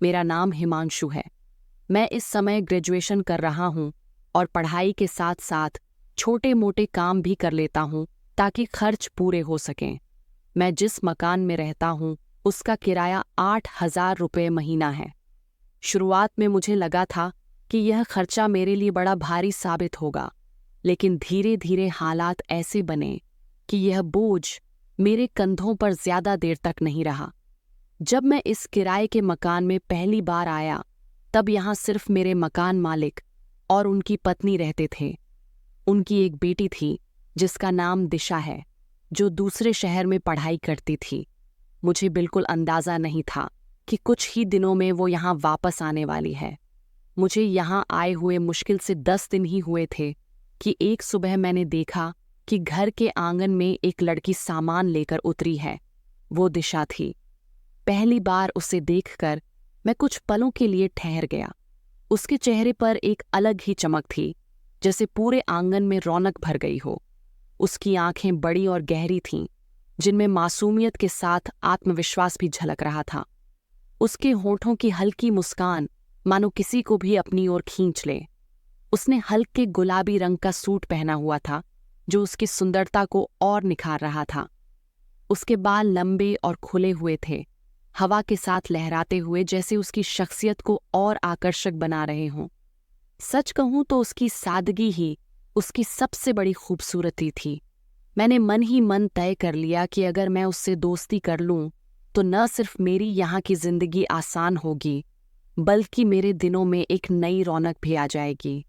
मेरा नाम हिमांशु है। मैं इस समय ग्रेजुएशन कर रहा हूँ और पढ़ाई के साथ साथ छोटे मोटे काम भी कर लेता हूँ ताकि खर्च पूरे हो सकें। मैं जिस मकान में रहता हूँ उसका किराया 8,000 रुपये महीना है। शुरुआत में मुझे लगा था कि यह खर्चा मेरे लिए बड़ा भारी साबित होगा, लेकिन धीरे धीरे हालात ऐसे बने कि यह बोझ मेरे कंधों पर ज्यादा देर तक नहीं रहा। जब मैं इस किराए के मकान में पहली बार आया, तब यहाँ सिर्फ मेरे मकान मालिक और उनकी पत्नी रहते थे। उनकी एक बेटी थी जिसका नाम दिशा है, जो दूसरे शहर में पढ़ाई करती थी। मुझे बिल्कुल अंदाजा नहीं था कि कुछ ही दिनों में वो यहाँ वापस आने वाली है। मुझे यहाँ आए हुए मुश्किल से 10 दिन ही हुए थे कि एक सुबह मैंने देखा कि घर के आंगन में एक लड़की सामान लेकर उतरी है। वो दिशा थी। पहली बार उसे देखकर मैं कुछ पलों के लिए ठहर गया। उसके चेहरे पर एक अलग ही चमक थी, जैसे पूरे आंगन में रौनक भर गई हो। उसकी आंखें बड़ी और गहरी थीं, जिनमें मासूमियत के साथ आत्मविश्वास भी झलक रहा था। उसके होठों की हल्की मुस्कान मानो किसी को भी अपनी ओर खींच ले। उसने हल्के गुलाबी रंग का सूट पहना हुआ था, जो उसकी सुंदरता को और निखार रहा था। उसके बाल लंबे और खुले हुए थे, हवा के साथ लहराते हुए, जैसे उसकी शख्सियत को और आकर्षक बना रहे हों। सच कहूं तो उसकी सादगी ही उसकी सबसे बड़ी खूबसूरती थी। मैंने मन ही मन तय कर लिया कि अगर मैं उससे दोस्ती कर लूं तो न सिर्फ मेरी यहाँ की जिंदगी आसान होगी, बल्कि मेरे दिनों में एक नई रौनक भी आ जाएगी।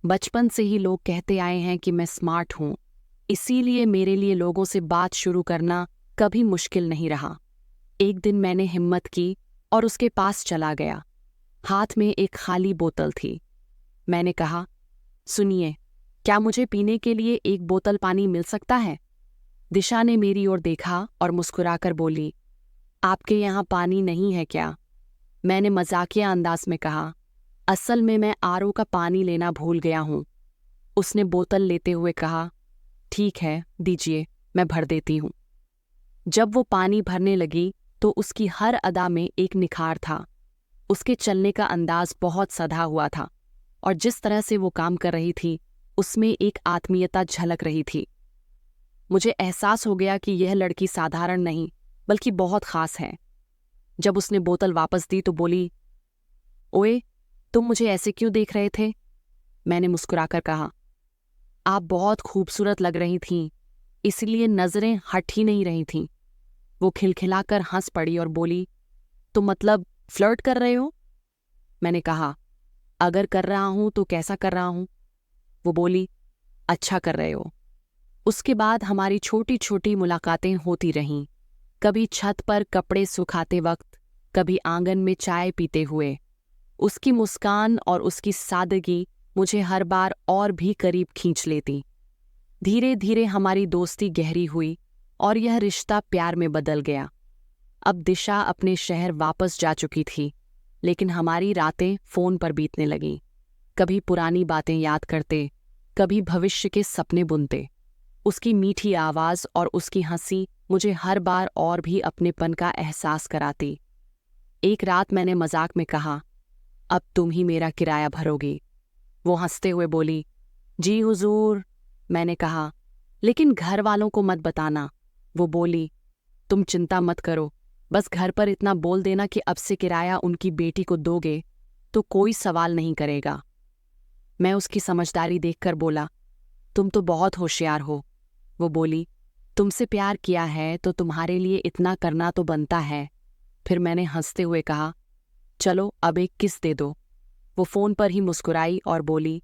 बचपन से ही लोग कहते आए हैं कि मैं स्मार्ट हूँ, इसीलिए मेरे लिए लोगों से बात शुरू करना कभी मुश्किल नहीं रहा। एक दिन मैंने हिम्मत की और उसके पास चला गया। हाथ में एक खाली बोतल थी। मैंने कहा, सुनिए, क्या मुझे पीने के लिए एक बोतल पानी मिल सकता है? दिशा ने मेरी ओर देखा और मुस्कुराकर बोली, आपके यहाँ पानी नहीं है क्या? मैंने मजाकिया अंदाज में कहा, असल में मैं आरओ का पानी लेना भूल गया हूँ। उसने बोतल लेते हुए कहा, ठीक है, दीजिए, मैं भर देती हूँ। जब वो पानी भरने लगी तो उसकी हर अदा में एक निखार था। उसके चलने का अंदाज बहुत सधा हुआ था और जिस तरह से वो काम कर रही थी उसमें एक आत्मीयता झलक रही थी। मुझे एहसास हो गया कि यह लड़की साधारण नहीं बल्कि बहुत खास है। जब उसने बोतल वापस दी तो बोली, ओए, तुम मुझे ऐसे क्यों देख रहे थे? मैंने मुस्कुराकर कहा, आप बहुत खूबसूरत लग रही थीं, इसलिए नजरें हट ही नहीं रही थीं। वो खिलखिलाकर हंस पड़ी और बोली, तो मतलब फ्लर्ट कर रहे हो? मैंने कहा, अगर कर रहा हूं तो कैसा कर रहा हूं? वो बोली, अच्छा कर रहे हो। उसके बाद हमारी छोटी छोटी मुलाकातें होती रहीं, कभी छत पर कपड़े सुखाते वक्त, कभी आंगन में चाय पीते हुए। उसकी मुस्कान और उसकी सादगी मुझे हर बार और भी करीब खींच लेती। धीरे धीरे हमारी दोस्ती गहरी हुई और यह रिश्ता प्यार में बदल गया। अब दिशा अपने शहर वापस जा चुकी थी, लेकिन हमारी रातें फोन पर बीतने लगीं। कभी पुरानी बातें याद करते, कभी भविष्य के सपने बुनते। उसकी मीठी आवाज़ और उसकी हंसी मुझे हर बार और भी अपनेपन का एहसास कराती। एक रात मैंने मजाक में कहा, अब तुम ही मेरा किराया भरोगी। वो हंसते हुए बोली, जी हुजूर। मैंने कहा, लेकिन घर वालों को मत बताना। वो बोली, तुम चिंता मत करो, बस घर पर इतना बोल देना कि अब से किराया उनकी बेटी को दोगे तो कोई सवाल नहीं करेगा। मैं उसकी समझदारी देखकर बोला, तुम तो बहुत होशियार हो। वो बोली, तुमसे प्यार किया है तो तुम्हारे लिए इतना करना तो बनता है। फिर मैंने हंसते हुए कहा, चलो अब एक किस दे दो। वो फोन पर ही मुस्कुराई और बोली,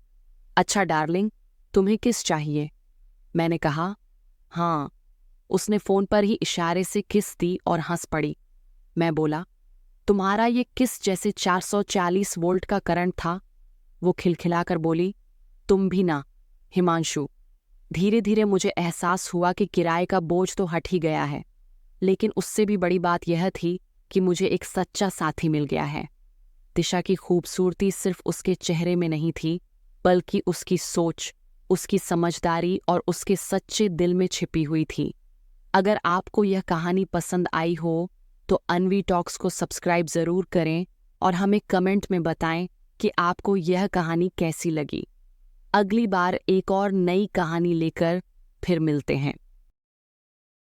अच्छा डार्लिंग, तुम्हें किस चाहिए? मैंने कहा, हाँ। उसने फोन पर ही इशारे से किस दी और हंस पड़ी। मैं बोला, तुम्हारा ये किस जैसे 440 वोल्ट का करंट था। वो खिलखिलाकर बोली, तुम भी ना, हिमांशु। धीरे धीरे मुझे एहसास हुआ कि किराए का बोझ तो हट ही गया है, लेकिन उससे भी बड़ी बात यह थी कि मुझे एक सच्चा साथी मिल गया है। दिशा की खूबसूरती सिर्फ उसके चेहरे में नहीं थी, बल्कि उसकी सोच, उसकी समझदारी और उसके सच्चे दिल में छिपी हुई थी। अगर आपको यह कहानी पसंद आई हो तो अनवी टॉक्स को सब्सक्राइब ज़रूर करें और हमें कमेंट में बताएं कि आपको यह कहानी कैसी लगी। अगली बार एक और नई कहानी लेकर फिर मिलते हैं।